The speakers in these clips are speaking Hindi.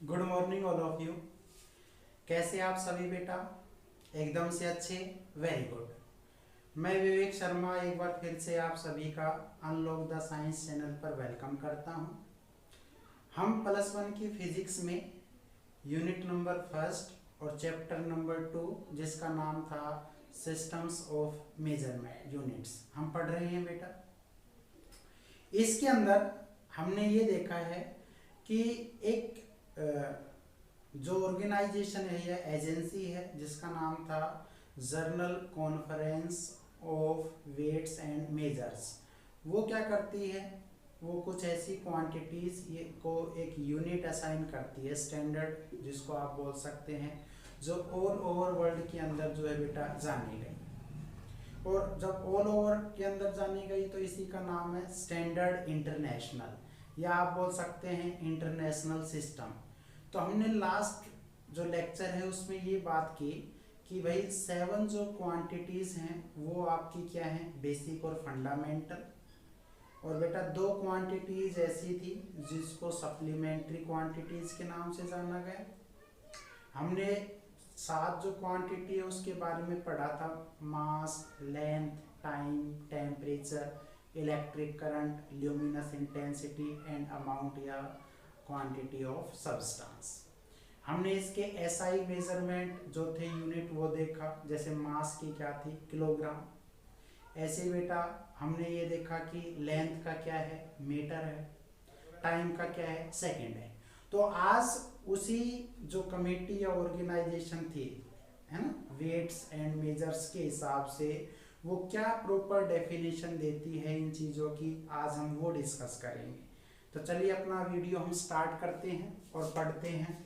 Good morning all of you. कैसे आप सभी बेटा? एकदम से अच्छे, वेरी गुड। मैं विवेक शर्मा एक बार फिर से आप सभी का अनलॉक द साइंस चैनल पर वेलकम करता हूं। हम +1 की फिजिक्स में यूनिट नंबर फर्स्ट और चैप्टर नंबर 2 जिसका नाम था सिस्टम्स ऑफ मेजरमेंट यूनिट्स हम पढ़ रहे हैं बेटा। इसके अंदर हमने ये देखा है कि एक जो ऑर्गेनाइजेशन है या एजेंसी है जिसका नाम था general conference of weights and measures, वो क्या करती है, वो कुछ ऐसी क्वांटिटीज को एक यूनिट असाइन करती है, स्टैंडर्ड जिसको आप बोल सकते हैं, जो ऑल ओवर वर्ल्ड के अंदर जो है बेटा जानी गई। और जब ऑल ओवर के अंदर जानी गई तो इसी का नाम है स्टैंडर्ड इंटरनेशनल, या आप बोल सकते हैं इंटरनेशनल सिस्टम। तो हमने लास्ट जो लेक्चर है उसमें ये बात की कि भाई 7 जो क्वांटिटीज हैं वो आपकी क्या है, बेसिक और फंडामेंटल। और बेटा 2 क्वांटिटीज ऐसी थी जिसको सप्लीमेंट्री क्वांटिटीज के नाम से जाना गया। हमने 7 जो क्वांटिटी है उसके बारे में पढ़ा था, mass, length, time, temperature, electric current, luminous intensity and amount या क्वांटिटी ऑफ सब्सटेंस। हमने इसके एसआई मेजरमेंट जो थे यूनिट वो देखा, जैसे मास की क्या थी, किलोग्राम। ऐसे बेटा हमने ये देखा कि लेंथ का क्या है, मीटर है, टाइम का क्या है, सेकंड है। तो आज उसी जो कमेटी या ऑर्गेनाइजेशन थी, है ना, वेट्स एंड मेजर्स के हिसाब से वो क्या प्रॉपर डेफिनेशन देती है इन चीज़ों की, आज हम वो डिस्कस करेंगे। तो चलिए अपना वीडियो हम स्टार्ट करते हैं और पढ़ते हैं।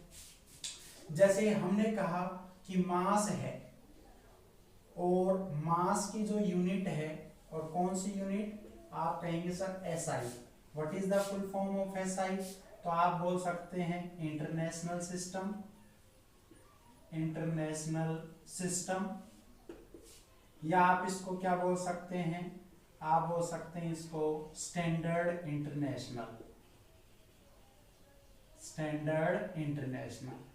जैसे हमने कहा कि मास है, और मास की जो यूनिट है, और कौन सी यूनिट, आप कहेंगे sir SI. What is the full form of SI? तो आप बोल सकते हैं इंटरनेशनल सिस्टम, इंटरनेशनल सिस्टम, या आप इसको क्या बोल सकते हैं, आप बोल सकते हैं इसको स्टैंडर्ड इंटरनेशनल, स्टैंडर्ड इंटरनेशनल।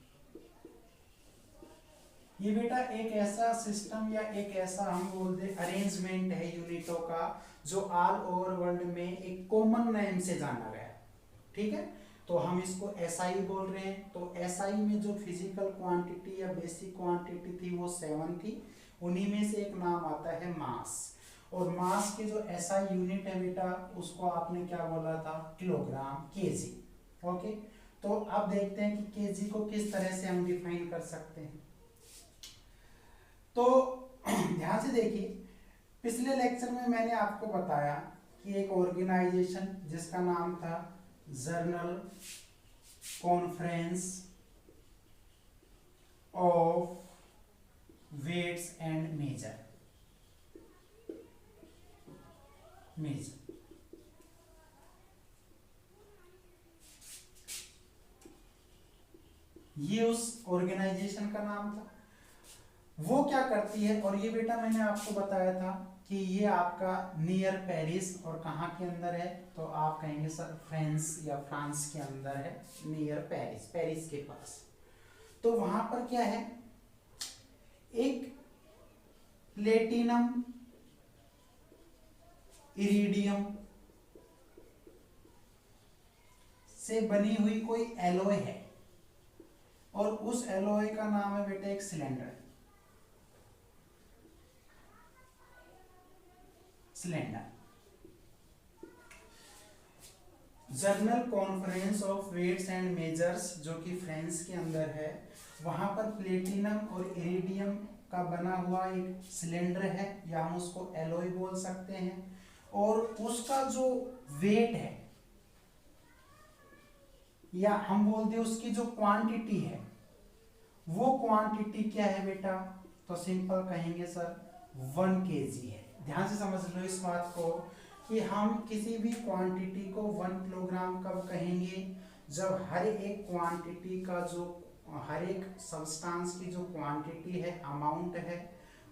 ये बेटा एक ऐसा सिस्टम या एक ऐसा हम बोलते अरेंजमेंट है यूनिटों का जो ऑल ओवर वर्ल्ड में एक कॉमन नेम से जाना गया। ठीक है, तो हम इसको एसआई बोल रहे हैं। तो एसआई में जो फिजिकल क्वांटिटी या बेसिक क्वांटिटी थी वो 7 थी, उन्हीं में से एक नाम आता है मास। और मास की जो एसआई यूनिट है बेटा उसको आपने क्या बोला था, किलोग्राम, केजी। ओके, तो अब देखते हैं कि केजी को किस तरह से हम डिफाइन कर सकते हैं। तो ध्यान से देखिए, पिछले लेक्चर में मैंने आपको बताया कि एक ऑर्गेनाइजेशन जिसका नाम था general conference of weights and measure, ये उस ऑर्गेनाइजेशन का नाम था। वो क्या करती है, और ये बेटा मैंने आपको बताया था कि ये आपका नियर पेरिस, और कहाँ के अंदर है, तो आप कहेंगे सर फ्रांस या फ्रांस के अंदर है, नियर पेरिस, पेरिस के पास। तो वहां पर क्या है, एक प्लेटिनम इरिडियम से बनी हुई कोई एलॉय है, और उस एलॉय का नाम है बेटा एक cylinder, cylinder. General conference of weights and measures जो कि फ्रांस के अंदर है, वहां पर प्लेटिनम और इरिडियम का बना हुआ एक सिलेंडर है, या हम उसको एलॉय बोल सकते हैं। और उसका जो वेट है, या हम बोलते हैं उसकी जो क्वांटिटी है, वो क्वांटिटी क्या है बेटा, तो सिंपल कहेंगे सर 1 kg है। ध्यान से समझ लो इस बात को कि हम किसी भी क्वांटिटी को 1 किलोग्राम कब कहेंगे, जब हर एक क्वांटिटी का जो, हर एक सब्सटेंस की जो क्वांटिटी है, अमाउंट है,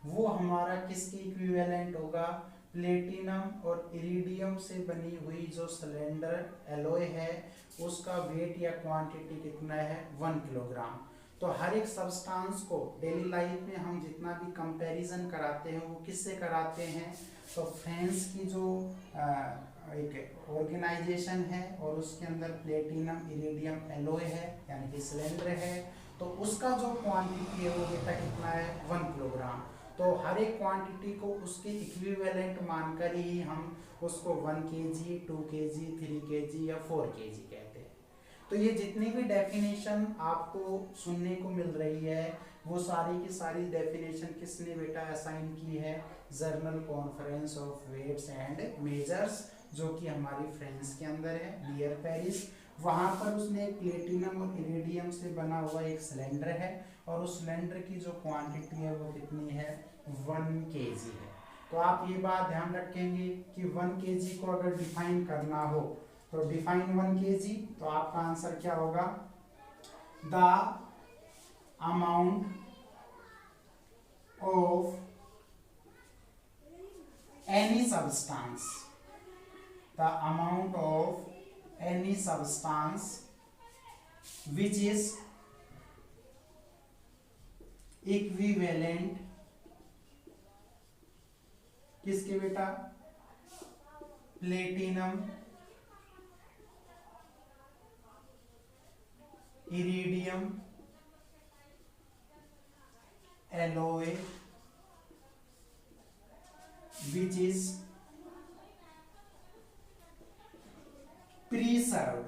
वो हमारा किसके इक्विवेलेंट होगा, प्लेटिनम और इरिडियम से बनी हुई जो सिलेंडर एलॉय है उसका वेट या क्वांटिटी कितना है 1 किलोग्राम। तो हर एक सब्सटेंस को डेली लाइफ में हम जितना भी कंपैरिजन कराते हैं वो किससे कराते हैं, तो फ्रांस की जो एक ऑर्गेनाइजेशन है और उसके अंदर प्लेटिनम इरिडियम एलॉय है यानी कि सिलेंडर है, तो उसका जो क्वांटिटी है वो बेटा कितना है 1 किलोग्राम। तो हर एक क्वांटिटी को उसके इक्विवेलेंट मानकर ही हम उसको 1 kg, 2 kg, 3 kg या 4 kg कहते हैं। तो ये जितनी भी डेफिनेशन आपको सुनने को मिल रही है वो सारी की सारी डेफिनेशन किसने बेटा असाइन की है, general conference of weights and measures, जो कि हमारी फ्रांस के अंदर है नियर पेरिस। वहां पर उसने प्लेटिनम और इरिडियम से बना हुआ एक सिलेंडर है और उस सिलेंडर की जो क्वांटिटी है वो कितनी है 1 kg है। तो आप ये बात ध्यान रखेंगे कि 1 kg को अगर डिफाइन करना हो तो डिफाइन 1 kg, तो आपका आंसर क्या होगा, the amount of any substance, the amount of any substance which is equivalent किसके बेटा, platinum iridium alloy which is प्रीसर्व्ड,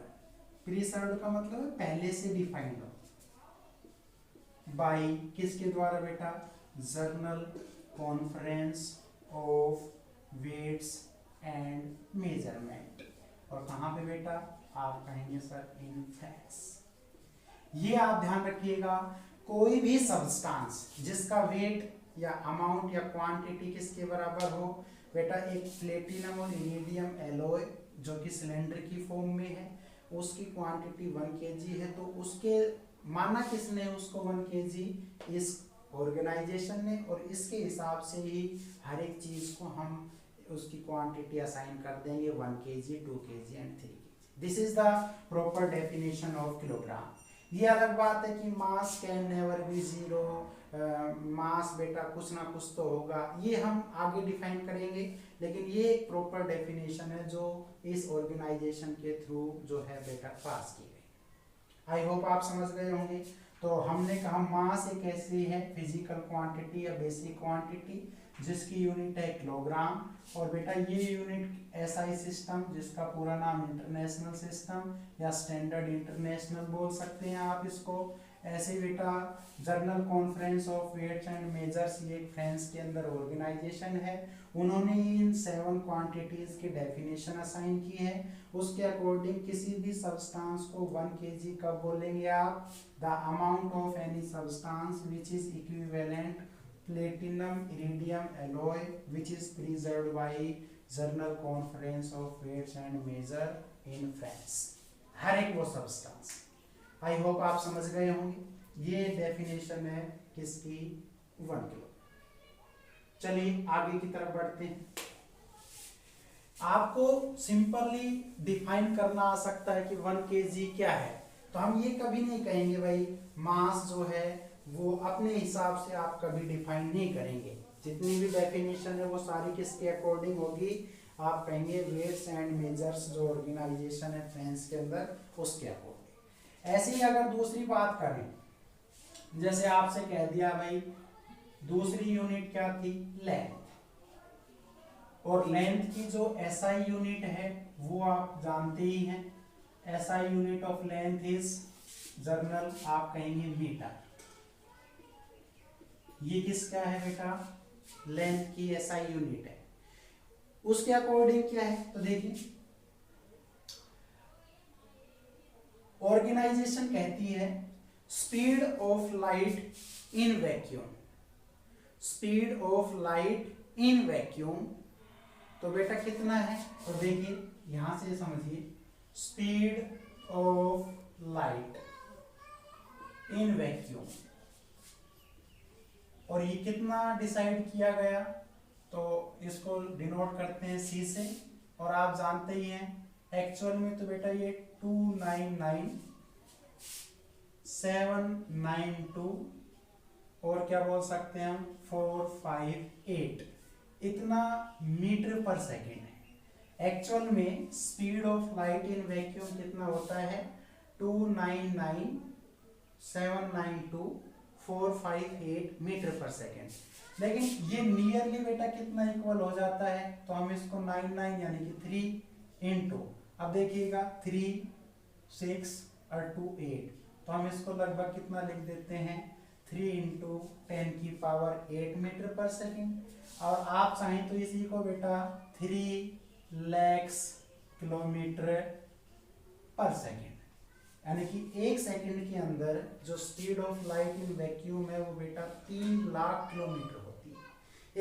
प्रीसर्व्ड का मतलब है पहले से डिफाइंड हो, बाय किसके द्वारा बेटा, general conference of weights and measurement. और कहां पे बेटा, आप कहेंगे सर इन फ्रांस। ये आप ध्यान रखिएगा, कोई भी सब्सटेंस जिसका वेट या अमाउंट या क्वांटिटी किसके बराबर हो बेटा, एक प्लेटिनम और इरिडियम एलॉय जो कि सिलेंडर की फॉर्म में है उसकी क्वांटिटी 1 kg है, तो उसके माना किसने उसको 1 kg, इस ऑर्गेनाइजेशन ने, और इसके हिसाब से ही हर एक चीज को हम उसकी क्वांटिटी असाइन कर देंगे 1 kg, 2 kg and 3 kg। This is the proper definition of kilogram. ये अलग बात है कि mass can never be zero, mass बेटा कुछ ना कुछ तो होगा, ये हम आगे डिफाइन करेंगे, लेकिन ये एक प्रॉपर डेफिनेशन है जो इस ऑर्गेनाइजेशन के थ्रू जो है बेटा पास की गई। आई होप आप समझ गए होंगे। तो हमने कहा मास एक ऐसी है फिजिकल क्वांटिटी या बेसिक क्वांटिटी जिसकी यूनिट है किलोग्राम, और बेटा ये यूनिट एसआई सिस्टम जिसका पूरा नाम इंटरनेशनल सिस्टम या स्टैंडर्ड इंटरनेशनल बोल सकते हैं आप इसको। ऐसे बेटा general conference of weights and measures, ये फ्रांस के अंदर ऑर्गेनाइजेशन है, उन्होंने इन 7 क्वांटिटीज की डेफिनेशन असाइन की है। उसके अकॉर्डिंग किसी भी सब्सटेंस को 1 kg कब बोलेंगे आप, the amount of any substance which is equivalent platinum iridium alloy which is preserved by journal conference of weights and measure in France। हर एक वो सब्सटेंस, आई होप आप समझ गए होंगे। ये डेफिनेशन है किसकी 1 किलो। चलिए आगे की तरफ बढ़ते हैं। आपको सिंपली डिफाइन करना आ सकता है कि 1 kg क्या है, तो हम ये कभी नहीं कहेंगे भाई मास जो है वो अपने हिसाब से आप कभी डिफाइन नहीं करेंगे। जितनी भी डेफिनेशन है वो सारी किसके अकॉर्डिंग होगी, आप कहेंगे वेट्स एंड मेजर्स जो ऑर्गेनाइजेशन है फ्रांस के अंदर उसके अकॉर्डिंग। ऐसे ही अगर दूसरी बात करें, जैसे आपसे कह दिया भाई दूसरी यूनिट क्या थी, लेंथ, और लेंथ की जो एसआई यूनिट है वो आप जानते ही हैं, SI unit of length is journal आप कहेंगे मीटर। ये किसका है बेटा, लेंथ की एसआई यूनिट है। उसके अकॉर्डिंग क्या है, तो देखिए ऑर्गेनाइजेशन कहती है speed of light in vacuum, speed of light in vacuum, तो बेटा कितना है, तो देखिए यहां से समझिए speed of light in vacuum, और ये कितना डिसाइड किया गया, तो इसको डिनोट करते हैं सी से, और आप जानते ही हैं एक्चुअल में तो बेटा ये 299,792 और क्या बोल सकते हैं हम 458 इतना मीटर पर सेकेंड है। एक्चुअल में speed of light in vacuum कितना होता है 299,792,458 मीटर पर सेकेंड, लेकिन ये नियरली बेटा कितना इक्वल हो जाता है, तो हम इसको 99 यानी कि 3 इंटू, अब देखिएगा 3 6 और 2 8, तो हम इसको लगभग कितना लिख देते हैं 3 इंटू 10 की पावर 8 मीटर पर सेकेंड, और आप चाहें तो इसी को बेटा 3 लाख किलोमीटर पर सेकेंड, यानी कि एक सेकंड के अंदर जो speed of light in vacuum है वो बेटा 3 लाख किलोमीटर होती है।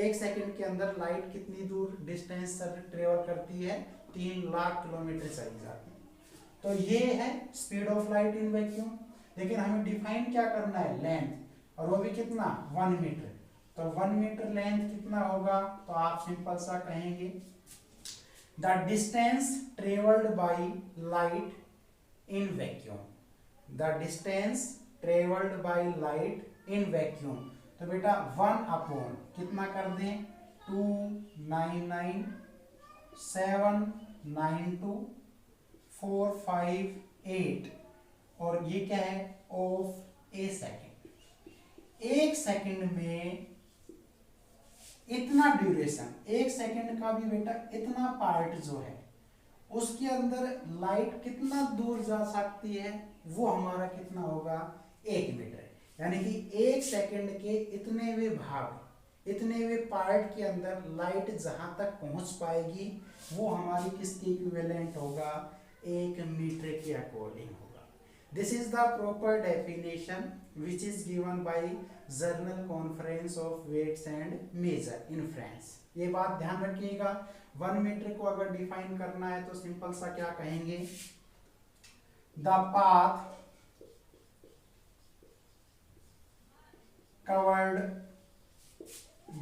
एक सेकंड के अंदर लाइट कितनी दूर डिस्टेंस ट्रेवल करती है 3 लाख किलोमीटर चली जाती है। तो ये है speed of light in vacuum, लेकिन हमें डिफाइन क्या करना है लेंथ, और वो भी कितना 1 मीटर, तो 1 मीटर लेंथ कितना होगा, तो आप सिंपल सा कहेंगे the distance travelled by light in vacuum, the distance traveled by light in vacuum, तो बेटा 1 अपॉन कितना कर दें 299,792,458 और ये क्या है ऑफ ए सेकेंड। एक सेकेंड में इतना ड्यूरेशन, एक सेकेंड का भी बेटा इतना पार्ट जो है उसके अंदर लाइट कितना दूर जा सकती है वो हमारा कितना होगा 1 मीटर, यानी कि एक सेकंड के इतने वे भाग, इतने वे पार्ट के अंदर लाइट जहां तक पहुंच पाएगी वो हमारी किसके इक्विवेलेंट होगा 1 मीटर के अकॉर्डिंग होगा। This is the proper definition which is given by general conference of weights and measure in France. ये बात ध्यान रखिएगा, 1 मीटर को अगर डिफाइन करना है तो सिंपल सा क्या कहेंगे the path covered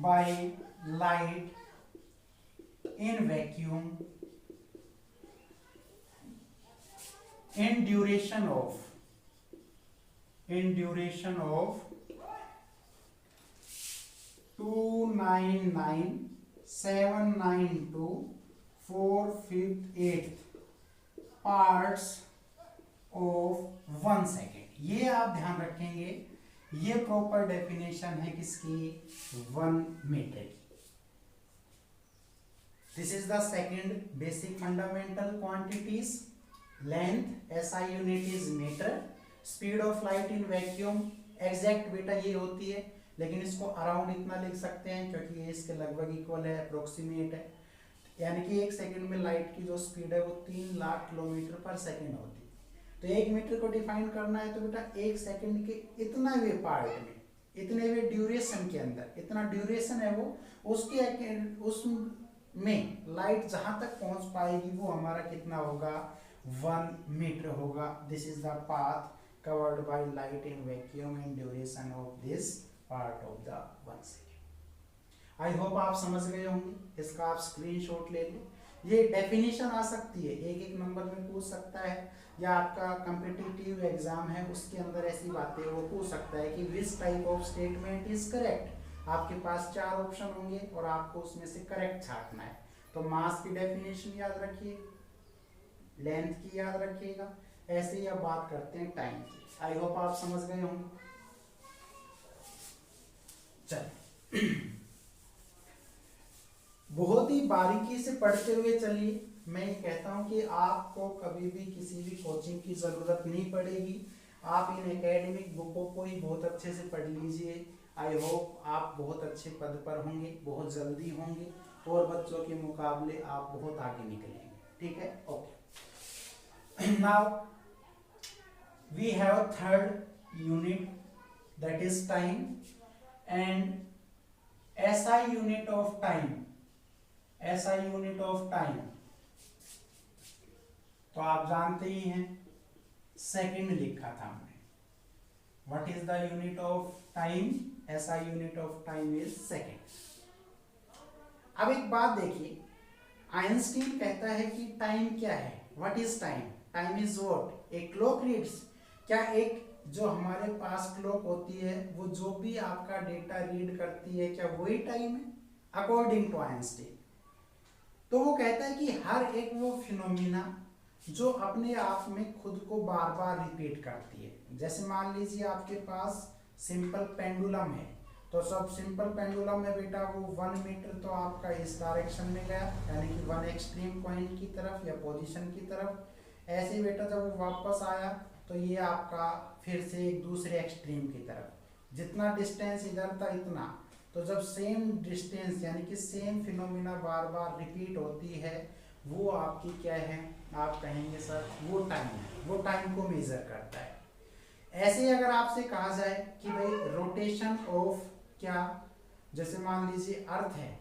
by light in vacuum in duration of 299,792,458 parts of 1 second। ये आप ध्यान रखेंगे, ये प्रॉपर डेफिनेशन है किसकी 1 मीटर की। This is the second basic fundamental quantities. Length SI unit is metre, speed of light in vacuum exact बेटा ये होती है, लेकिन इसको अराउंड इतना लिख सकते हैं क्योंकि ये इसके लगभग इक्वल है, अप्रोक्सीमेट है, यानी कि एक सेकंड में लाइट की जो स्पीड है वो 3 लाख किलोमीटर पर सेकंड होती है। तो 1 मीटर को डिफाइन करना है तो बेटा एक सेकंड के इतना वे पार्ट में, इतने वे ड्यूरेशन के अंदर, इतना ड्यूरेशन है वो उसके उसमें लाइट जहां तक पहुंच पाएगी वो हमारा कितना होगा 1 मीटर होगा। This is the path covered by light in vacuum and duration of this part of the 1 second. I hope आप समझ गए होंगे, इसका आप स्क्रीनशॉट ले लें। ये डेफिनेशन आ सकती है, एक एक नंबर में पूछ सकता है, या आपका कॉम्पिटिटिव एग्जाम है उसके अंदर ऐसी बातें वो पूछ सकता है कि which type of statement is correct. आपके पास 4 ऑप्शन होंगे और आपको उसमें से करेक्ट छांटना है। तो मास की डेफिनेशन याद रखिए, लेंथ की याद रखिएगा, ऐसे ही अब बात करते हैं टाइम की। आई होप आप समझ गए होंगे। चलिए बहुत ही बारीकी से पढ़ते हुए चलिए। मैं ये कहता हूं कि आपको कभी भी किसी भी कोचिंग की जरूरत नहीं पड़ेगी, आप इन एकेडमिक बुकों को ही बहुत अच्छे से पढ़ लीजिए। आई होप आप बहुत अच्छे पद पर होंगे, बहुत जल्दी होंगे और बच्चों के मुकाबले आप बहुत आगे निकलेंगे। ठीक है, okay. Now we have third unit, that is time, and SI unit of time, SI unit of time तो आप जानते ही हैं सेकंड लिखा था हमने। What is the unit of time? SI unit of time is second। अब एक बात देखिए, आइंस्टीन कहता है कि टाइम क्या है, what is time, time is what, a clock reads, क्या एक जो हमारे पास क्लॉक होती है वो जो भी आपका डेटा रीड करती है क्या वही टाइम है, अकॉर्डिंग टू आइंस्टीन। तो वो कहता है कि हर एक वो फिनोमिना जो अपने आप में खुद को बार बार रिपीट करती है, जैसे मान लीजिए आपके पास सिंपल पेंडुलम है, तो सब सिंपल पेंडुलम में बेटा वो 1 मीटर तो आपका इस डायरेक्शन में गया, यानी कि वन एक्सट्रीम पॉइंट की तरफ या पोजीशन की तरफ, ऐसे ही बेटा जब वो वापस आया तो ये आपका फिर से एक दूसरे एक्सट्रीम की तरफ, जितना डिस्टेंस इधर था इतना, तो जब सेम डिस्टेंस यानी कि सेम फिनोमिना बार बार रिपीट होती है वो आपकी क्या है, आप कहेंगे सर वो टाइम है, वो टाइम को मेजर करता है। ऐसे अगर आपसे कहा जाए कि भाई रोटेशन ऑफ क्या, जैसे मान लीजिए अर्थ है,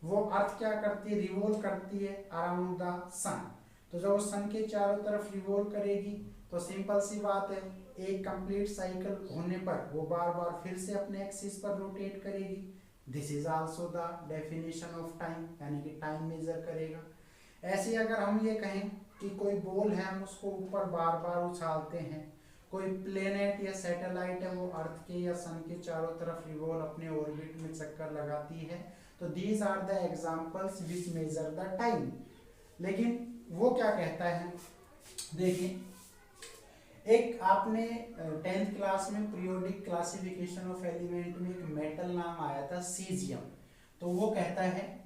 वो अर्थ क्या करती है, रिवॉल्व करती है अराउंड द सन, तो जब वो सन के चारों तरफ रिवॉल्व करेगी तो सिंपल सी बात है, एक कंप्लीट साइकिल होने पर वो बार बार फिर से अपने एक्सिस पर रोटेट करेगी। This is also the definition of time, यानी कि टाइम मेजर करेगा। ऐसे अगर हम ये कहें कि कोई बॉल है, हम उसको ऊपर बार बार उछालते हैं, कोई प्लेनेट या सैटेलाइट है वो अर्थ के या सन के चारों तरफ रिवॉल्व अपने ऑर्बिट में चक्कर लगाती है, तो these are the examples which measure the time. लेकिन वो क्या कहता है, देखिए एक आपने 10th क्लास में पीरियोडिक क्लासिफिकेशन ऑफ एलिमेंट में एक मेटल नाम आया था सीजियम, तो वो कहता है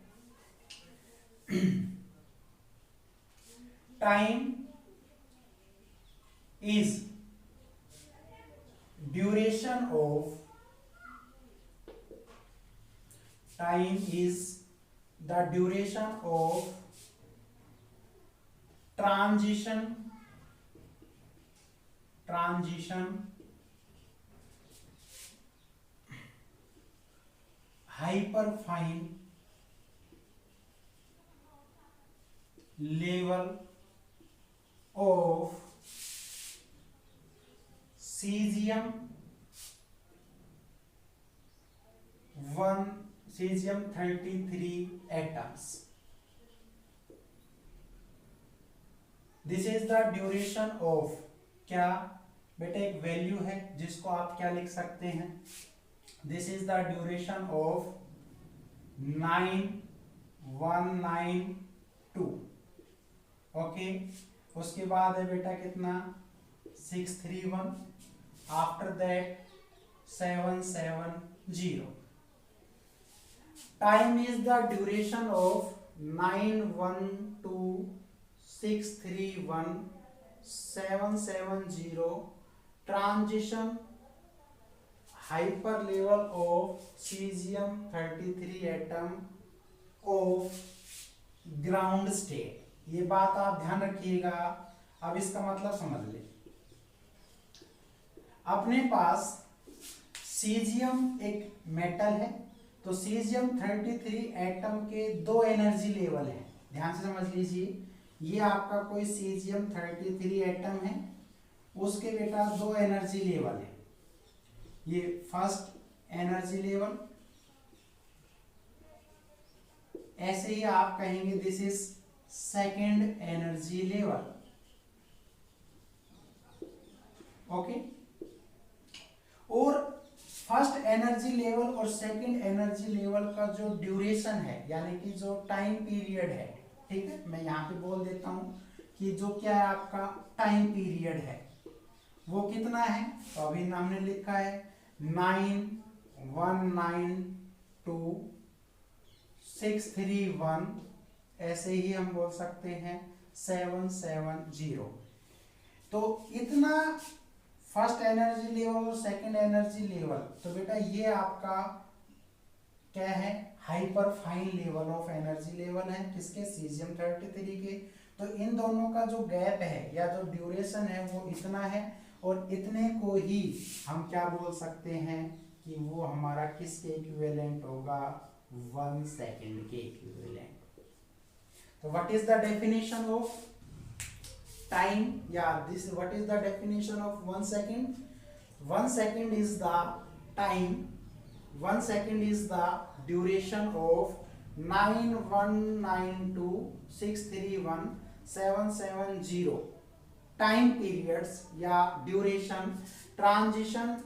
time is duration of, time is the duration of transition hyperfine level of cesium 33 atoms. This is the duration of, क्या बेटा एक वैल्यू है जिसको आप क्या लिख सकते हैं, this is the duration of 9192, okay. उसके बाद है बेटा कितना 631, after that 770। Time is the duration of 912 631 770 transition hyper level of cesium 33 atom of ground state। ये बात आप ध्यान रखिएगा। अब इसका मतलब समझ ले, अपने पास सीजियम एक मेटल है, तो सीजियम 33 एटम के दो एनर्जी लेवल हैं, ध्यान से समझ लीजिए। ये आपका कोई सीजियम 33 एटम है, उसके बेटा दो एनर्जी लेवल है, ये फर्स्ट एनर्जी लेवल, ऐसे ही आप कहेंगे this is second energy level, okay. और फर्स्ट एनर्जी लेवल और सेकेंड एनर्जी लेवल का जो ड्यूरेशन है, यानी कि जो टाइम पीरियड है, ठीक है, मैं यहाँ पे बोल देता हूं कि जो क्या है आपका टाइम पीरियड है वो कितना है, तो अभी हमने लिखा है 9192 631, ऐसे ही हम बोल सकते हैं 770। तो इतना फर्स्ट एनर्जी लेवल और सेकंड एनर्जी लेवल, तो बेटा ये आपका क्या है, hyper fine level of energy level है, किसके, सीजियम 33 के। तो इन दोनों का जो गैप है या जो ड्यूरेशन है वो इतना है, और इतने को ही हम क्या बोल सकते हैं कि वो हमारा किसके इक्विवेलेंट होगा, 1 सेकेंड के इक्विवेलेंट। तो what is the definition of time, yeah, this what is the definition of 1 second? 1 second is the time, 1 second is the duration of 9192631770 time periods या duration transition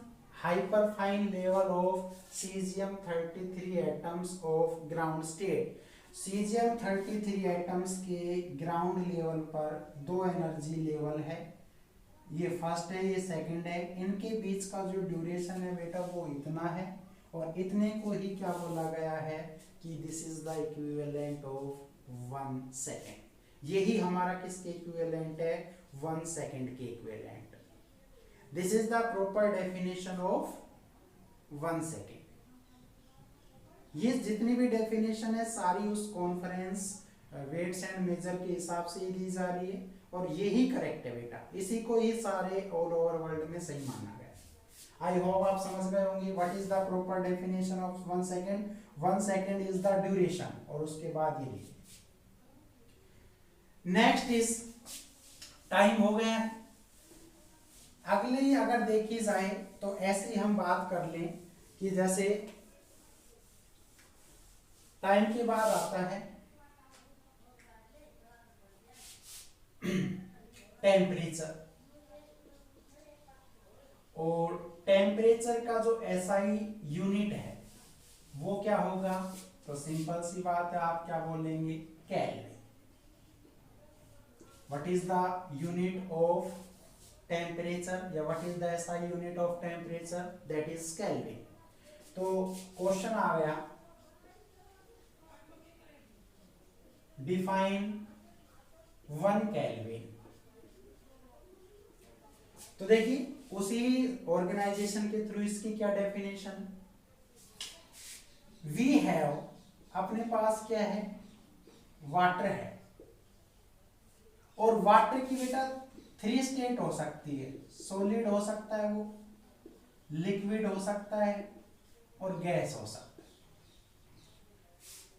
hyperfine level of caesium 33 atoms of ground state. Caesium 33 atoms के ग्राउंड लेवल पर दो एनर्जी लेवल है, ये फर्स्ट है ये सेकंड है। इनके बीच का जो ड्यूरेशन है बेटा वो इतना है, और इतने को ही क्या बोला गया है कि this is the equivalent of 1 second. यही हमारा किसके इक्विवेलेंट है? 1 सेकेंड के equivalent. This is the proper definition of 1 second. ये जितनी भी डेफिनेशन है सारी उस कॉन्फ्रेंस वेट्स एंड मेजर के हिसाब से ही दी जा रही है, और यही करेक्ट है बेटा, इसी को ही सारे ऑल ओवर वर्ल्ड में सही माना गया है। आई होप आप समझ गए होंगे what is the proper definition of 1 second. 1 second is the duration, और उसके बाद ये लिखिए। नेक्स्ट इज टाइम हो गया। अगली अगर देखी जाए तो ऐसे ही हम बात कर लें कि जैसे टाइम के बाद आता है टेम्परेचर, और टेम्परेचर का जो एसआई यूनिट है वो क्या होगा? तो सिंपल सी बात है, आप क्या बोलेंगे? Kelvin. What is the unit of temperature, या what is the SI unit of temperature? That is kelvin. तो क्वेश्चन आ गया, डिफाइन 1 केल्विन। तो देखिए उसी ऑर्गेनाइजेशन के थ्रू इसकी क्या डेफिनेशन? वी हैव, अपने पास क्या है? वाटर है, और वाटर की बेटा 3 स्टेट हो सकती है। सॉलिड हो सकता है वो, लिक्विड हो सकता है, और गैस हो सकता है।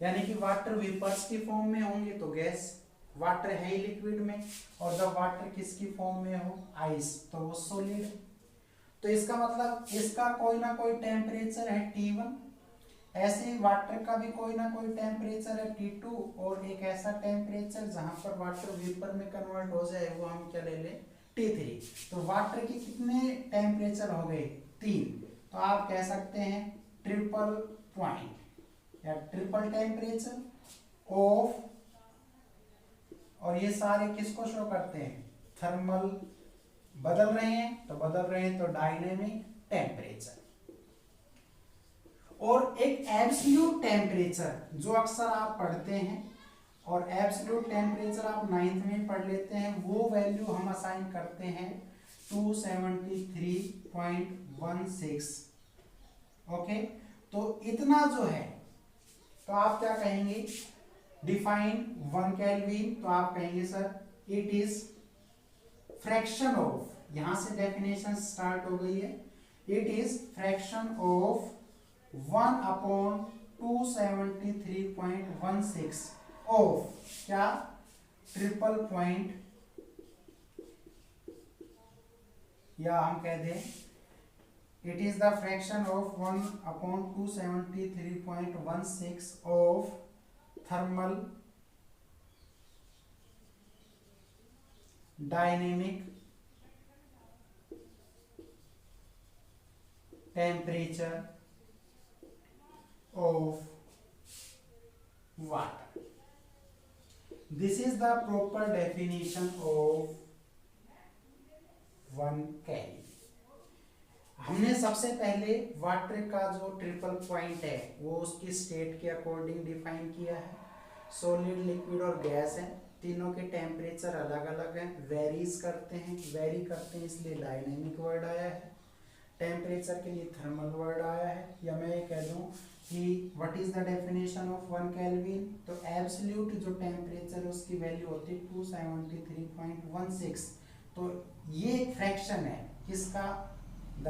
यानी कि वाटर वेपर्स की फॉर्म में होंगे तो गैस, वाटर है ही लिक्विड में, और जब वाटर किसकी फॉर्म में हो? आइस, तो वो सॉलिड। तो इसका मतलब इसका कोई ना कोई टेम्परेचर है T1, ऐसे ही वाटर का भी कोई ना कोई टेम्परेचर है T2, और एक ऐसा टेम्परेचर जहां पर वाटर वेपर में कन्वर्ट हो जाए वो हम क्या ले लें? T3। तो वाटर के कितने टेम्परेचर हो गए? 3। तो आप कह सकते हैं ट्रिपल पॉइंट या ट्रिपल टेम्परेचर ऑफ, और ये सारे किसको शो करते हैं? थर्मल। बदल रहे हैं तो डायनेमिक टेम्परेचर। और एक एब्सोल्यूट टेम्परेचर जो अक्सर आप पढ़ते हैं, और एब्सोल्यूट टेम्परेचर आप 9th में पढ़ लेते हैं, वो वैल्यू हम असाइन करते हैं 273.16। ओके, तो इतना जो है, तो आप क्या कहेंगे? Define 1 kelvin. तो आप कहेंगे sir it is fraction of, यहां से डेफिनेशन स्टार्ट हो गई है, it is fraction of 1/273.16 of क्या? ट्रिपल पॉइंट, या हम कह दें it is the fraction of 1/273.16 of thermal dynamic temperature of water. This is the proper definition of 1 kelvin. हमने सबसे पहले वाटर का जो ट्रिपल पॉइंट है वो उसकी स्टेट के अकॉर्डिंग डिफाइन किया है। सॉलिड, लिक्विड और गैस है, तीनों के टेम्परेचर अलग अलग हैं, वेरी करते हैं इसलिए डायनेमिक वर्ड आया है। टेम्परेचर के लिए थर्मल वर्ड आया है। या मैं ये कह दूं कि what is the definition of 1 kelvin? तो एब्सोल्यूट जो टेम्परेचर उसकी वैल्यू होती है 273.16। तो ये फ्रैक्शन है किसका? The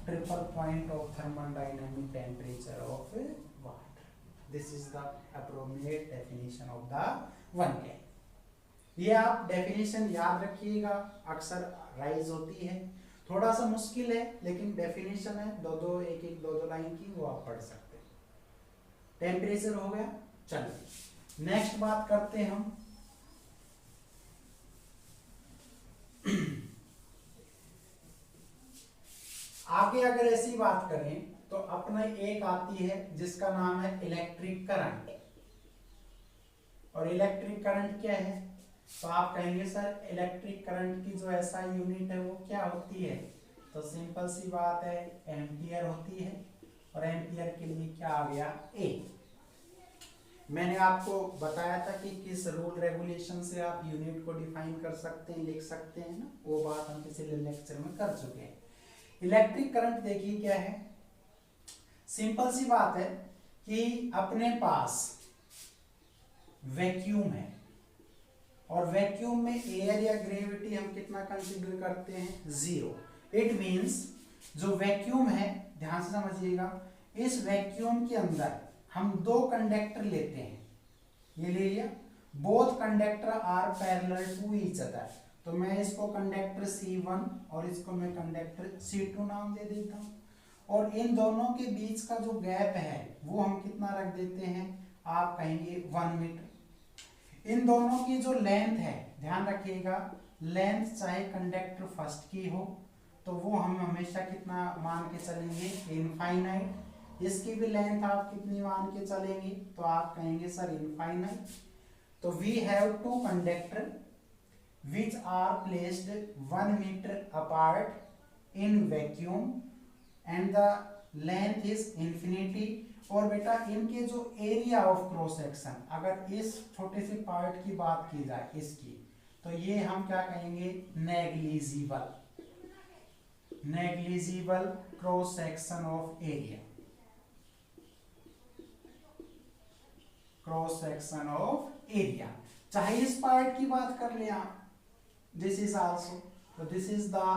triple point of thermal dynamic temperature of water. This is the appropriate definition of the 1 kelvin. ये आप डेफिनेशन याद रखिएगा, अक्सर राइज होती है, थोड़ा सा मुश्किल है लेकिन डेफिनेशन है, एक दो लाइन की, वो आप पढ़ सकते हैं। टेम्परेचर हो गया, चलो नेक्स्ट बात करते हैं हम। आगे अगर ऐसी बात करें तो अपने एक आती है जिसका नाम है इलेक्ट्रिक करंट। और इलेक्ट्रिक करंट क्या है? तो आप कहेंगे सर इलेक्ट्रिक करंट की जो एसआई यूनिट है वो क्या होती है? तो सिंपल सी बात है, एम्पियर होती है। और एम्पियर के लिए क्या आ गया? ए। मैंने आपको बताया था कि किस रूल रेगुलेशन से आप यूनिट को डिफाइन कर सकते हैं, लिख सकते हैं ना, वो बात हम पिछले लेक्चर में कर चुके हैं। इलेक्ट्रिक करंट देखिए क्या है, सिंपल सी बात है कि अपने पास वैक्यूम है और वैक्यूम में एयर या ग्रेविटी हम कितना कंसीडर करते हैं? 0। इट मींस जो वैक्यूम है, ध्यान से समझिएगा, इस वैक्यूम के अंदर हम दो कंडक्टर लेते हैं, ये ले लिया, both conductor are parallel to each other. तो मैं इसको कंडक्टर C1 और इसको मैं कंडक्टर C2 नाम दे देता हूं। और इन दोनों के बीच का जो गैप है वो हम कितना रख देते हैं? आप कहेंगे 1 मीटर। इन दोनों की जो लेंथ है, ध्यान रखिएगा, लेंथ चाहे कंडक्टर फर्स्ट की हो तो वो हम हमेशा कितना मान के चलेंगे? इनफाइनाइट। इसकी भी लेंथ आप कितनी मान के चलेंगे? तो आप कहेंगे सर इनफाइनाइट। तो we have two conductor which are placed 1 meter apart in vacuum and the length is infinity। और बेटा इनके जो एरिया ऑफ क्रॉस सेक्शन, अगर इस छोटे से पार्ट की बात की जाए इसकी, तो ये हम क्या कहेंगे? Negligible. Negligible cross section of area, cross section of area. चाहे इस पार्ट की बात कर ले आप, this is also, so this is the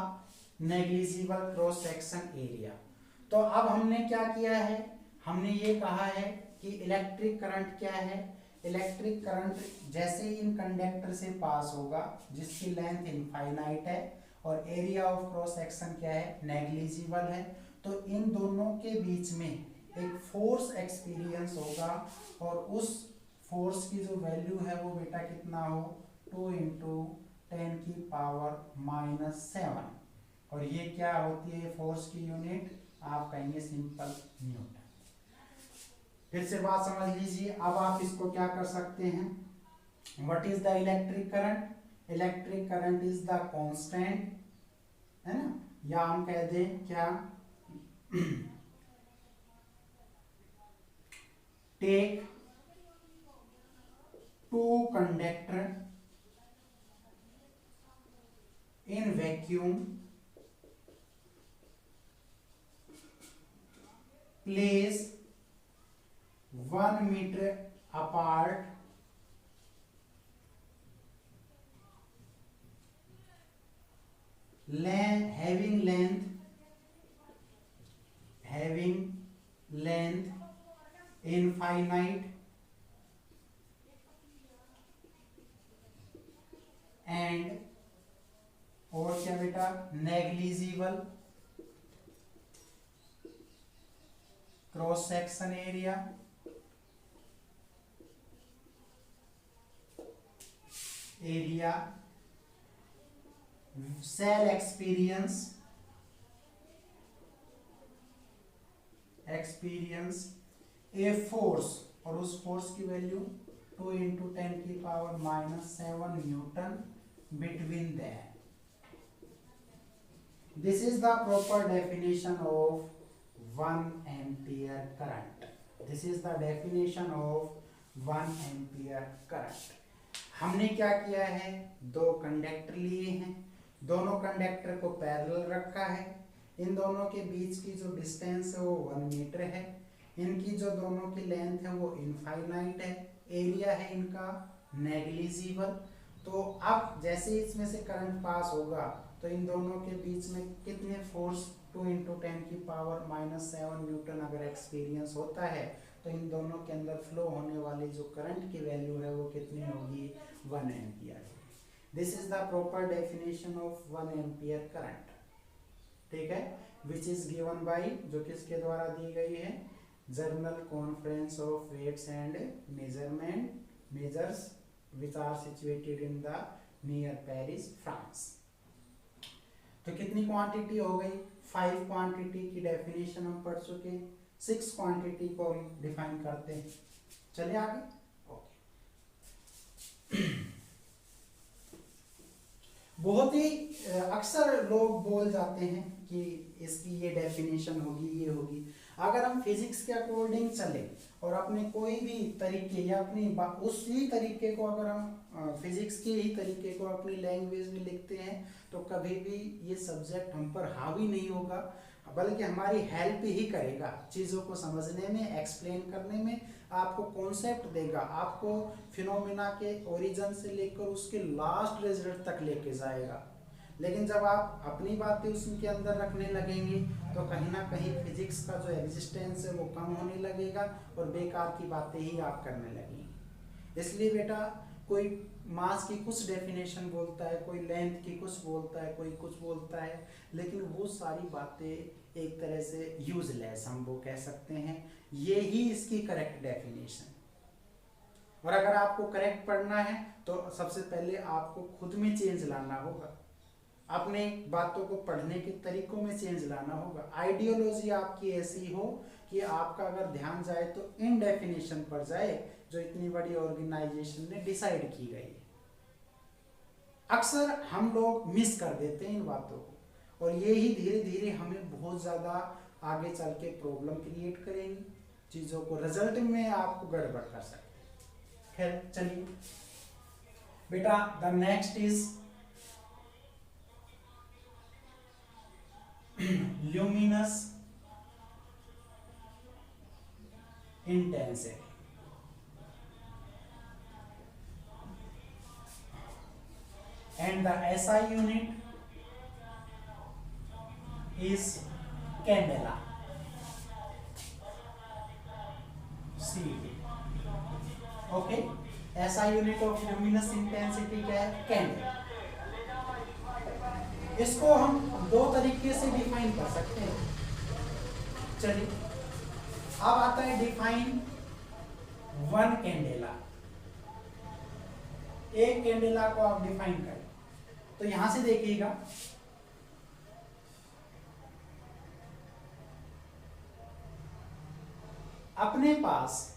negligible cross section area। तो अब हमने क्या किया है? हमने ये कहा है कि इलेक्ट्रिक करंट क्या है? इलेक्ट्रिक करंट जैसे ही इन कंडक्टर से पास होगा जिसकी लेंथ इनफाइनाइट है और एरिया ऑफ क्रॉस सेक्शन क्या है? नेग्लिजिबल है, तो इन दोनों के बीच में एक फोर्स एक्सपीरियंस होगा और उस फोर्स की जो वैल्यू है वो बेटा कितना हो? 2 × 10 की पावर -7। और ये क्या होती है फोर्स की यूनिट? आप कहेंगे सिंपल न्यूटन। फिर से बात समझ लीजिए। अब आप इसको क्या कर सकते हैं? What is the electric current? Electric current is the constant, है ना, या हम कह दें क्या? Take two conductor in vacuum, place 1 meter apart, having length infinite and और क्या बेटा? Negligible cross section area. Shall experience a force, और उस फोर्स की वैल्यू 2 × 10 की power -7 newton between them। This is the proper definition of 1 ampere current। This is the definition of 1 ampere current। हमने क्या किया है? दो कंडक्टर लिए हैं, दोनों कंडक्टर को पैरेलल रखा है, इन दोनों के बीच की जो डिस्टेंस है वो 1 मीटर है, इनकी जो दोनों की लेंथ है वो इनफाइनाइट है, एरिया है इनका नेग्लिजिबल। तो अब जैसे इसमें से करंट पास होगा तो इन दोनों के बीच में कितने फोर्स? 2 × 10 की पावर -7 न्यूटन अगर एक्सपीरियंस होता है तो इन दोनों के अंदर फ्लो होने वाली जो करंट की वैल्यू है वो कितनी होगी? 1 ampere. This is the proper definition of 1 ampere current. ठीक है, विच इज गिवन बाय, जो किसके द्वारा दी गई है? General conference of weights and measures which are situated in the near Paris France. तो कितनी क्वांटिटी हो गई? 5 क्वांटिटी की डेफिनेशन हम पढ़ चुके, 6 क्वांटिटी को हम डिफाइन करते हैं। चलिए आगे। बहुत ही अक्सर लोग बोल जाते हैं कि इसकी ये डेफिनेशन होगी, ये होगी। अगर हम फिजिक्स के अकॉर्डिंग चले और अपने कोई भी तरीके या अपनी उसी तरीके को अगर हम फिजिक्स के ही तरीके को अपनी लैंग्वेज में लिखते हैं तो कभी भी ये सब्जेक्ट हम पर हावी नहीं होगा, बल्कि हमारी हेल्प ही करेगा चीज़ों को समझने में, एक्सप्लेन करने में। आपको कॉन्सेप्ट देगा, आपको फिनोमिना के ओरिजिन से लेकर उसके लास्ट रिजल्ट तक लेके जाएगा। लेकिन जब आप अपनी बातें उसके अंदर रखने लगेंगे तो कहीं ना कहीं फिजिक्स का जो एग्जिस्टेंस है वो कम होने लगेगा और बेकार की बातें ही आप करने लगेंगे। इसलिए बेटा कोई मास की कुछ डेफिनेशन बोलता है, कोई लेंथ की कुछ बोलता है, कोई कुछ बोलता है, लेकिन वो सारी बातें एक तरह से यूजलेस हम वो कह सकते हैं। ये ही इसकी करेक्ट डेफिनेशन। और अगर आपको करेक्ट पढ़ना है तो सबसे पहले आपको खुद में चेंज लाना होगा, अपने बातों को पढ़ने के तरीकों में चेंज लाना होगा। आइडियोलॉजी आपकी ऐसी हो कि आपका अगर ध्यान जाए तो इन डेफिनेशन पर जाए जो इतनी बड़ी ऑर्गेनाइजेशन ने डिसाइड की गई है। अक्सर हम लोग मिस कर देते हैं इन बातों को और ये ही धीरे धीरे हमें बहुत ज़्यादा आगे चल के प्रॉब्लम क्रिएट करेंगी, चीज़ों को रिजल्ट में आपको गड़बड़ कर सकते हैं। खैर चलिए बेटा, the next is luminous intensity। And the SI unit is candela, CT। Okay, SI unit of luminous intensity क्या है? कैंडला। इसको हम दो तरीके से डिफाइन कर सकते हैं। चलिए अब आता है डिफाइन वन कैंडेला। एक कैंडेला को आप डिफाइन करें तो यहां से देखिएगा, अपने पास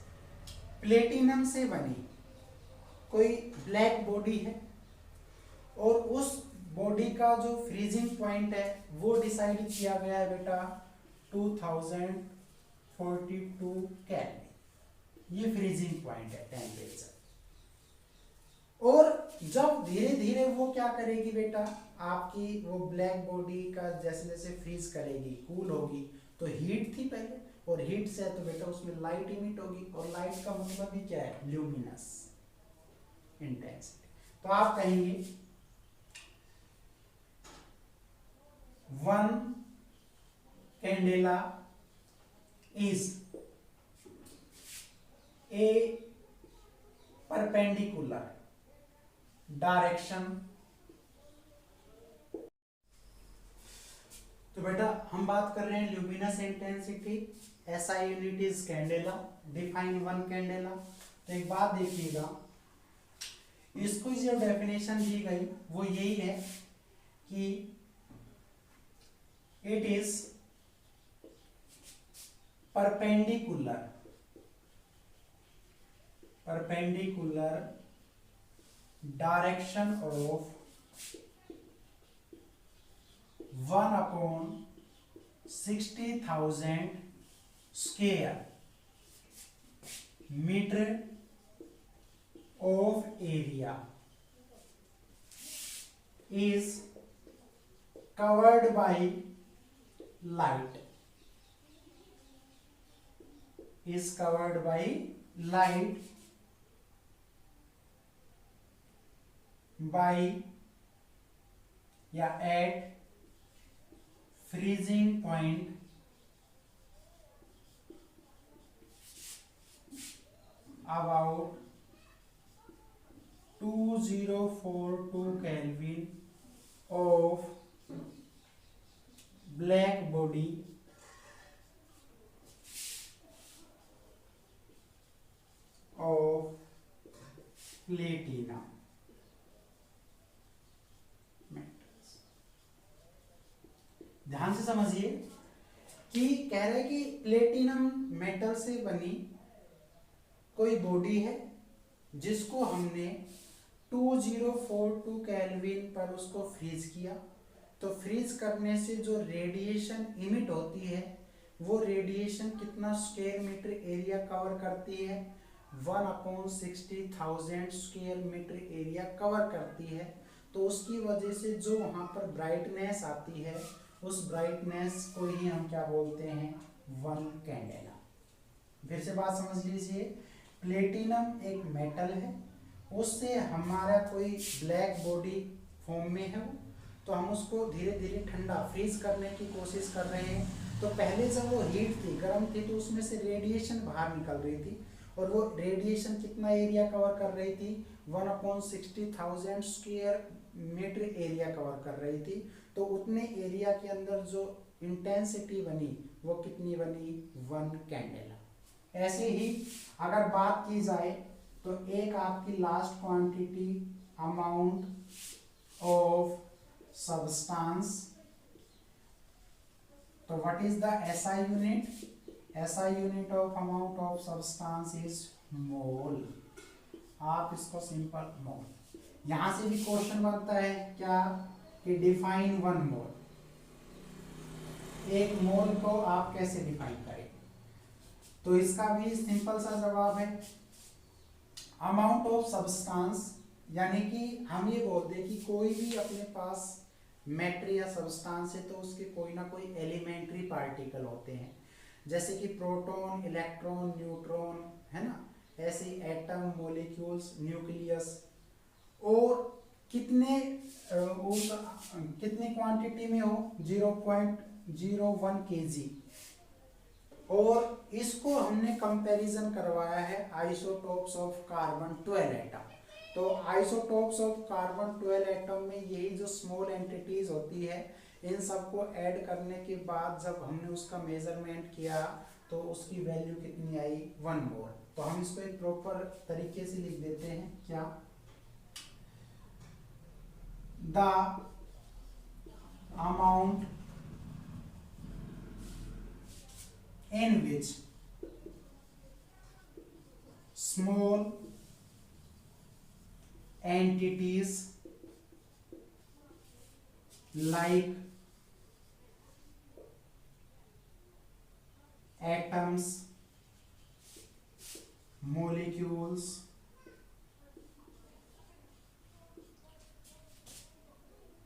प्लेटिनम से बनी कोई ब्लैक बॉडी है और उस बॉडी का जो फ्रीजिंग पॉइंट है वो डिसाइड किया गया है बेटा 2042 केल्विन। ये फ्रीजिंग पॉइंट है टेम्परेचर। और जब धीरे धीरे वो क्या करेगी बेटा, आपकी वो ब्लैक बॉडी का जैसे जैसे फ्रीज करेगी, कूल होगी, तो हीट थी पहले और हीट से तो बेटा उसमें लाइट इमिट होगी और लाइट का मतलब भी क्या है? Luminous intensity. तो आप कहेंगे one candela is a perpendicular direction। तो बेटा हम बात कर रहे हैं luminous intensity, SI unit is candela, define one candela. तो एक बात देखिएगा, इसको जो डेफिनेशन दी गई वो यही है कि it is perpendicular direction of 1/60,000 square meter of area is covered by light, is covered by light by या at freezing point about 2042 Kelvin of black body ध्यान से समझिए कि कह रहे कि प्लेटिनम मेटल से बनी कोई बॉडी है जिसको हमने 2042 केल्विन पर उसको फ्रीज किया, तो फ्रीज करने से जो रेडिएशन इमिट होती है वो रेडिएशन कितना स्क्वायर मीटर एरिया कवर करती है, 1/60,000 स्क्वायर मीटर एरिया कवर करती है। तो उसकी वजह से जो वहाँ पर ब्राइटनेस आती है उस ब्राइटनेस को ही हम क्या बोलते हैं, 1 कैंडेला। फिर से बात समझ लीजिए, प्लेटिनम एक मेटल है, उससे हमारा कोई ब्लैक बॉडी फॉर्म में है तो हम उसको धीरे धीरे ठंडा फ्रीज करने की कोशिश कर रहे हैं। तो पहले जब वो हीट थी, गर्म थी, तो उसमें से रेडिएशन बाहर निकल रही थी और वो रेडिएशन कितना एरिया कवर कर रही थी, 1/60,000 स्क्वायर मीटर एरिया कवर कर रही थी। तो उतने एरिया के अंदर जो इंटेंसिटी बनी वो कितनी बनी, 1 कैंडेला। ऐसे ही अगर बात की जाए तो एक आपकी last quantity amount of substance, तो what is the SI unit, SI unit of amount of substance is mole. आप इसको सिंपल मोल, यहां से भी क्वेश्चन बनता है क्या कि डिफाइन 1 मोल, एक मोल को आप कैसे डिफाइन करें। तो इसका भी सिंपल सा जवाब है, अमाउंट ऑफ सब्सटेंस, यानी कि हम ये बोलते हैं कि कोई भी अपने पास मैटर या सब्सटेंस है तो उसके कोई ना कोई एलिमेंट्री पार्टिकल होते हैं, जैसे कि प्रोटॉन, इलेक्ट्रॉन, न्यूट्रॉन, है ना, ऐसे एटम, मॉलिक्यूल्स, न्यूक्लियस, और कितने क्वांटिटी में हो, 0.01 kg। और इसको हमने कंपैरिजन करवाया है आइसोटोप्स ऑफ कार्बन 12 एटम। तो आइसोटोप्स ऑफ कार्बन 12 एटम में यही जो स्मॉल एंटिटीज होती है, इन सबको ऐड करने के बाद जब हमने उसका मेजरमेंट किया तो उसकी वैल्यू कितनी आई, 1 मोल। तो हम इसको एक प्रॉपर तरीके से लिख देते हैं, क्या, the amount in which small entities like atoms, molecules,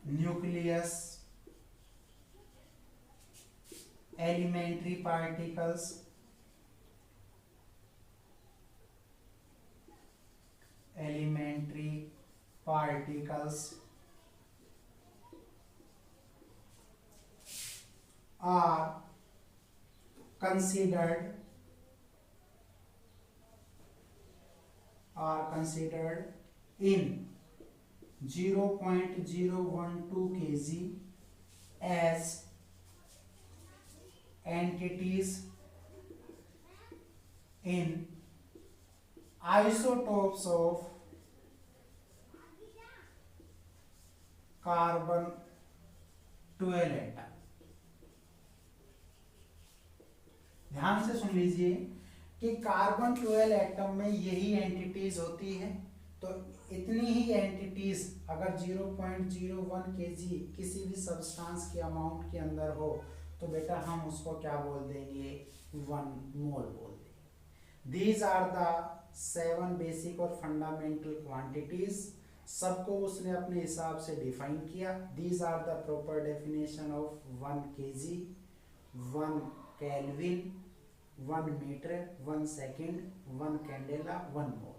nucleus, elementary particles, are considered in 0.012 kg as entities in isotopes of carbon 12 atom. ध्यान से सुन लीजिए कि कार्बन 12 एटम में यही एंटिटीज होती है, तो इतनी ही एंटिटीज अगर 0.01 kg किसी भी सब्सटेंस के अमाउंट के अंदर हो तो बेटा हम उसको क्या बोल देंगे, 1 मोल बोल देंगे। दीज आर द 7 बेसिक और फंडामेंटल क्वांटिटीज, सबको उसने अपने हिसाब से डिफाइन किया। These are the proper definition of 1 kg, 1 kelvin, 1 metre, 1 second, 1 candela, 1 mole.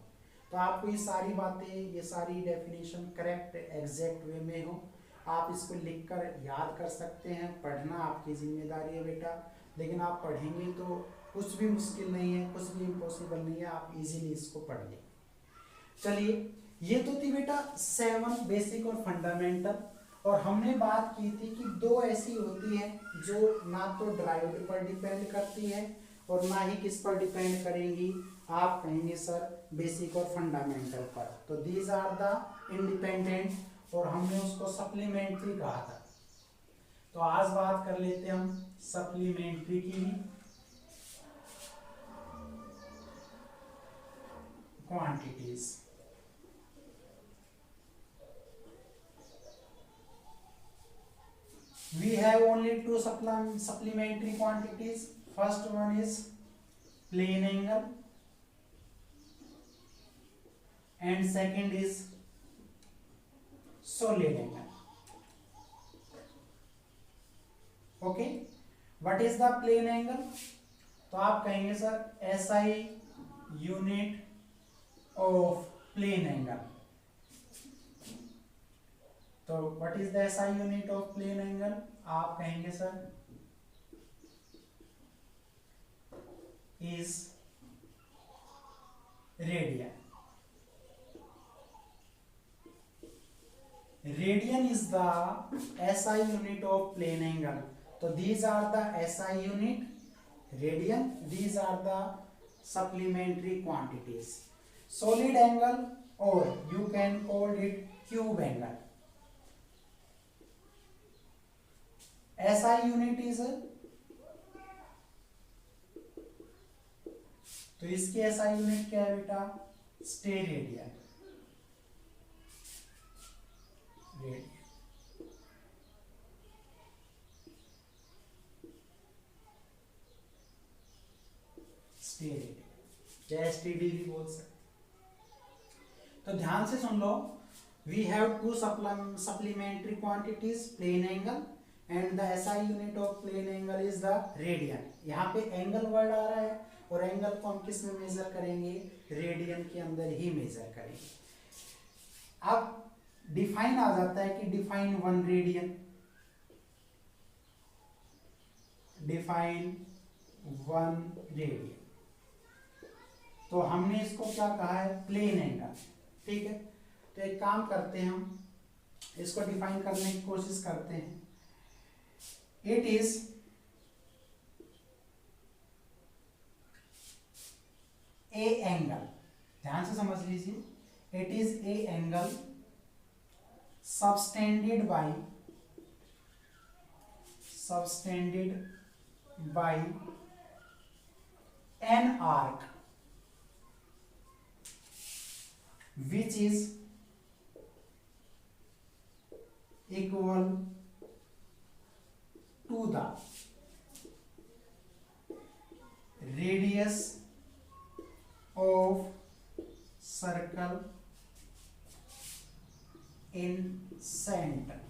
तो आपको ये सारी बातें, ये सारी डेफिनेशन करेक्ट एग्जैक्ट वे में हो, आप इसको लिखकर याद कर सकते हैं। पढ़ना आपकी जिम्मेदारी है बेटा, लेकिन आप पढ़ेंगे तो कुछ भी मुश्किल नहीं है, कुछ भी इम्पॉसिबल नहीं है, आप इजीली इसको पढ़ लेंगे। चलिए, ये तो थी बेटा 7 बेसिक और फंडामेंटल। और हमने बात की थी कि 2 ऐसी होती है जो ना तो ड्राइव्ड पर डिपेंड करती है और ना ही किस पर डिपेंड करेंगी, आप कहेंगे सर बेसिक और फंडामेंटल पर। तो दीज आर द इंडिपेंडेंट, और हमने उसको सप्लीमेंट्री कहा था। तो आज बात कर लेते हैं हम सप्लीमेंट्री की quantities. We have only two supplementary quantities. First one is plane angle and second is solid angle. Okay, what is the plane angle? तो आप कहेंगे sir SI unit of plane angle. तो what is the SI unit of plane angle? आप कहेंगे sir is radian. Radian is the SI unit of plane angle. तो these are the SI unit radian, these are the supplementary quantities. Solid angle or you can call it cube angle. SI unit is तो इसकी SI यूनिट क्या है बेटा? स्टेरेडियन। STD भी बोल सकते। तो ध्यान से सुन लो, we have two supplementary quantities, plane angle and the SI unit of plane angle is the radian. यहाँ पे एंगल वर्ड आ रहा है और एंगल को हम किस में मेजर करेंगे? रेडियन के अंदर ही मेजर करेंगे। अब डिफाइन आ जाता है कि डिफाइन 1 रेडियन, डिफाइन 1 रेडियन। तो हमने इसको क्या कहा है? Plane angle. ठीक है, तो एक काम करते हैं, हम इसको डिफाइन करने की कोशिश करते हैं। इट इज ए एंगल, ध्यान से समझ लीजिए, it is A angle subtended bye an arc which is equal to the radius of circle in center।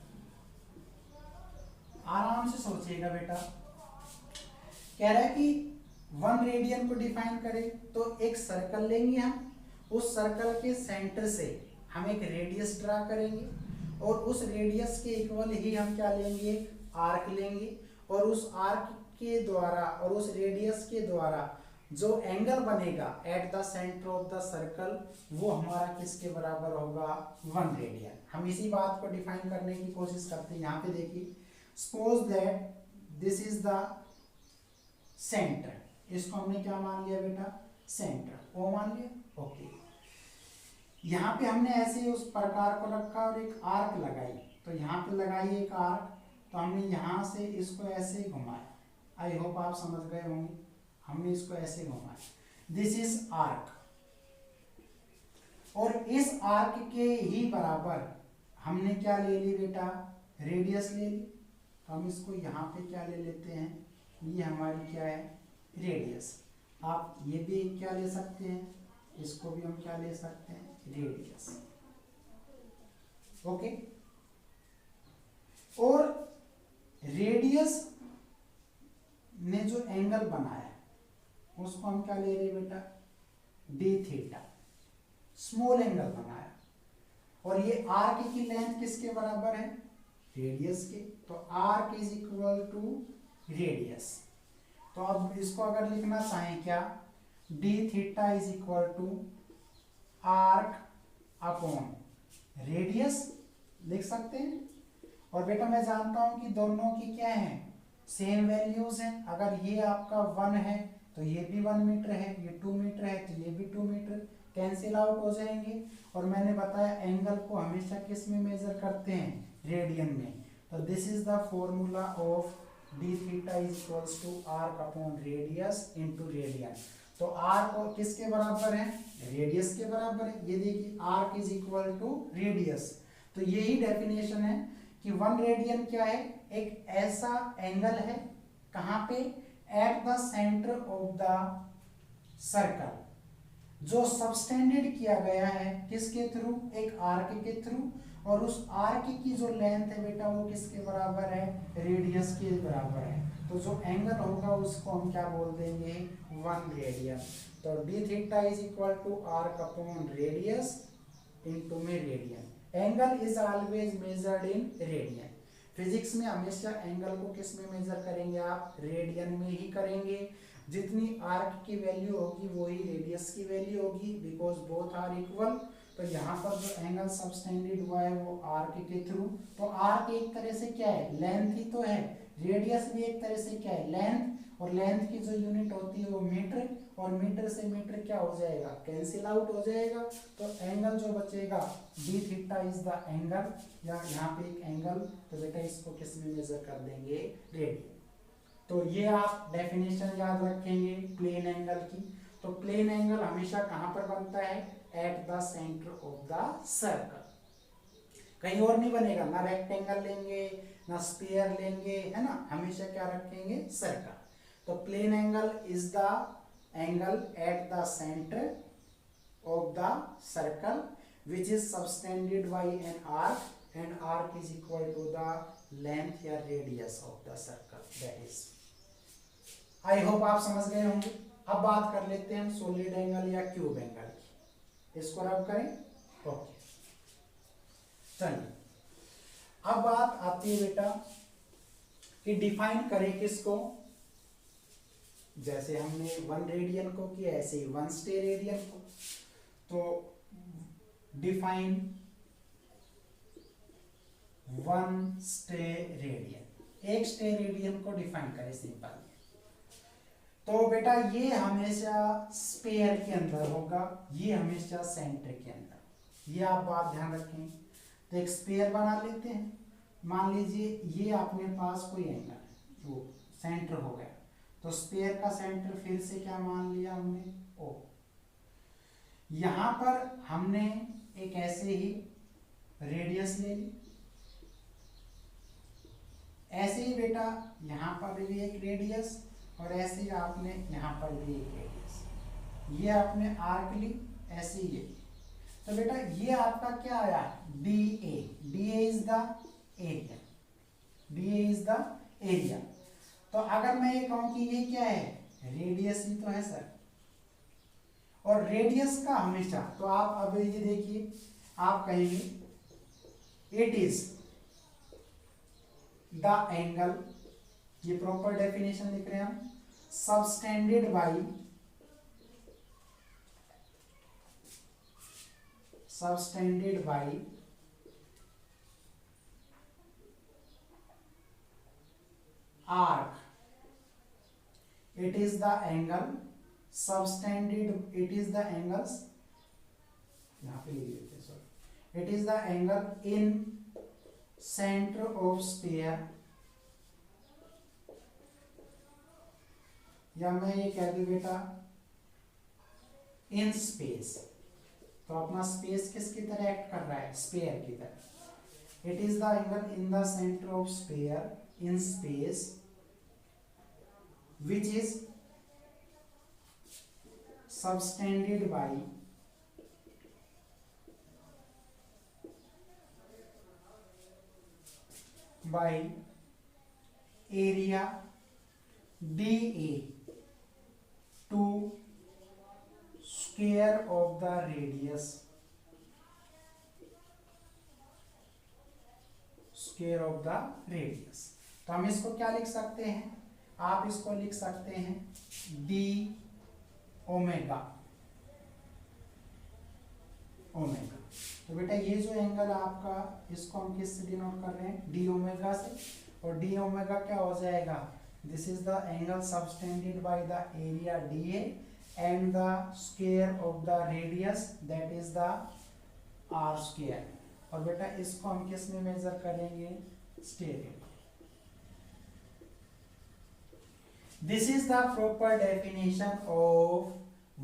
आराम से सोचिएगा बेटा, कह रहा है कि 1 रेडियन को डिफाइन करें तो एक सर्कल लेंगे हम, उस सर्कल के सेंटर से हम एक रेडियस ड्रा करेंगे और उस रेडियस के इक्वल ही हम क्या लेंगे? एक आर्क लेंगे और उस आर्क के द्वारा और उस रेडियस के द्वारा जो एंगल बनेगा eight the centre of the circle वो हमारा किसके बराबर होगा? 1 रेडियन। हम इसी बात को डिफाइन करने की कोशिश करते हैं। यहाँ पे देखिए, suppose that this is the centre, इसको हमने क्या मान लिया बेटा? सेंटर, ओ मान लिया। ओके, यहाँ पे हमने ऐसे उस प्रकार को रखा और एक आर्क लगाई। तो यहाँ पे लगाई एक आर्क, तो हमने यहाँ से इसको ऐसे घुमाया। आई होप आप समझ गए होंगे, हमने इसको ऐसे घुमाया। दिस इज आर्क, और इस आर्क के ही बराबर हमने क्या ले ली बेटा? रेडियस ले ली। तो हम इसको यहाँ पे क्या ले लेते हैं? ये हमारी क्या है? रेडियस। आप ये भी क्या ले सकते हैं? इसको भी हम क्या ले सकते हैं? रेडियस। ओके, और रेडियस ने जो एंगल बनाया उसको हम क्या ले रहे हैं बेटा? डी थीटा, स्मॉल एंगल बनाया। और ये आर्क की लेंथ किसके बराबर है? रेडियस के। तो arc is equal to radius. तो अब इसको अगर लिखना चाहें क्या? D theta is equal to arc upon radius लिख सकते हैं। और बेटा मैं जानता हूं कि दोनों की क्या है? सेम वैल्यूज हैं। अगर ये आपका 1 है तो ये भी 1 मीटर है, ये 2 मीटर है तो ये भी 2 मीटर, कैंसिल आउट हो जाएंगे। और मैंने बताया एंगल को हमेशा किस में मेजर करते हैं? रेडियन में। तो this is the formula of D theta is equals to arc upon radius into radian. तो आर्क और किसके बराबर है, रेडियस के बराबर है। ये देखिए arc is equal to radius. तो यही डेफिनेशन है कि 1 रेडियन क्या है, एक ऐसा एंगल है कहां पे, eight the centre of the circle, जो सबटेंडेड किया गया है किसके थ्रू, एक आर्क के थ्रू, और उस आर्क की जो लेंथ है बेटा वो किसके बराबर है, रेडियस के बराबर है। तो जो एंगल होगा उसको हम क्या बोल देंगे, 1 रेडियन। तो d theta is equal to arc upon radius into में radian. Angle is always measured in radian. Physics में हमेशा एंगल को किस में मेजर करेंगे आप, रेडियन में ही करेंगे। जितनी आर्क की वैल्यू होगी वही रेडियस की वैल्यू होगी, बिकॉज बोथ आर इक्वल। तो यहाँ पर जो एंगल सबटेंडेड हुआ है वो आर्क के थ्रू। तो आर्क एक तरह से क्या है, लेंथ ही तो है, रेडियस भी एक तरह से क्या है, लेंथ, और लेंथ की जो यूनिट होती है वो मीटर, और मीटर से मीटर क्या हो जाएगा, कैंसिल आउट हो जाएगा। तो एंगल जो बचेगा D theta is the angle, या यहाँ पे एक एंगल, तो बेटा इसको किस में मेजर कर देंगे, रेडियन। तो ये आप डेफिनेशन याद रखेंगे प्लेन एंगल की। तो प्लेन एंगल हमेशा कहां पर बनता है, eight the centre of the circle, कहीं और नहीं बनेगा। ना रेक्टेंगल लेंगे ना स्फीयर लेंगे, है ना, हमेशा क्या रखेंगे, सर्कल। तो plane angle is the angle at the centre of the circle which is subtended by an arc, and arc is equal to the length या radius of the circle, that is। I hope आप समझ गए होंगे। अब बात कर लेते हैं हम सॉलिड एंगल या क्यूब एंगल की। इसको रब करें, ओके। चलिए अब बात आती है बेटा कि डिफाइन करें किसको। जैसे हमने 1 रेडियन को किया, ऐसे ही 1 स्टेरेडियन को। तो डिफाइन 1 स्टेरेडियन, एक स्टेरेडियन को डिफाइन करें सिंपल। तो बेटा ये हमेशा स्पेयर के अंदर होगा, ये हमेशा सेंटर के अंदर, ये आप बात ध्यान रखें। तो एक स्पेयर बना लेते हैं। मान लीजिए ये अपने पास कोई एंगल है, वो सेंटर हो गया। तो स्पेयर का सेंटर फिर से क्या मान लिया हमने, ओ। यहां पर हमने एक ऐसे ही रेडियस ले ली, ऐसे ही बेटा यहां पर भी एक रेडियस, और ऐसे ही आपने यहां पर भी एक रेडियस, ये आपने आर्क ली, ऐसे ही ये। तो बेटा ये आपका क्या आया, D A. D A is the area, D A is the area. तो अगर मैं ये कहूं कि ये क्या है, रेडियस ही तो है सर, और रेडियस का हमेशा, तो आप अब ये देखिए, आप कहेंगे इट इज द एंगल, ये प्रॉपर डेफिनेशन लिख रहे हैं हम, subtended by, subtended by arc, it is the angle subtended, it is the angles, यहाँ पे लिख देते हैं, sorry, it is the angle in center of sphere, या मैं ये कह दूं बेटा इन स्पेस। तो अपना स्पेस किसकी तरह एक्ट कर रहा है, स्पेयर की तरह। It is the angle in the centre of sphere in space which is subtended by area dA to square of the radius, square of the radius। तो हम इसको क्या लिख सकते हैं, आप इसको लिख सकते हैं डी ओमेगा, ओमेगा। तो बेटा ये जो एंगल आपका, इसको हम किससे डिनोट कर रहे हैं, डी ओमेगा से। और डी ओमेगा क्या हो जाएगा, this is the angle subtended by the area D A and the square of the radius, that is the R square. और बेटा इसको हम किस में मेजर करेंगे, stay radian. This is the proper definition of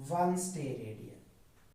1 stay radian.